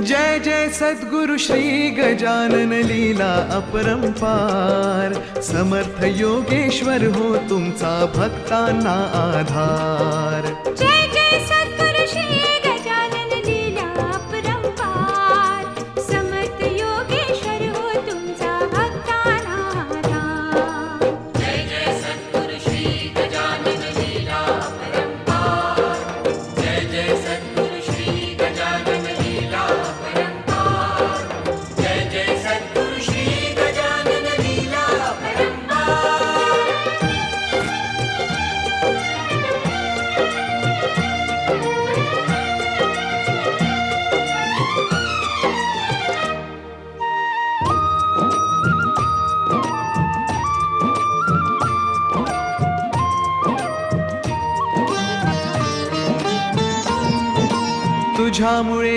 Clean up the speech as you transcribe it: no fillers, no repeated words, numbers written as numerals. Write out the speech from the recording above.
जय जय सद्गुरु श्री गजानन लीला अपरंपार, समर्थ योगेश्वर हो तुमचा भक्तांना आधार। जय जय सद्गुरु श्री गजानन लीला अपरंपार, समर्थ योगेश्वर हो तुमचा भक्तांना आधार। जय जय सद्गुरु श्री गजानन लीला अपरंपार, जय जय सद्गुरु श्री गजानन लीला अपरंपार, जय जय सद्गुरु श्री गजानन लीला अपरंपार। तुझ्यामुळे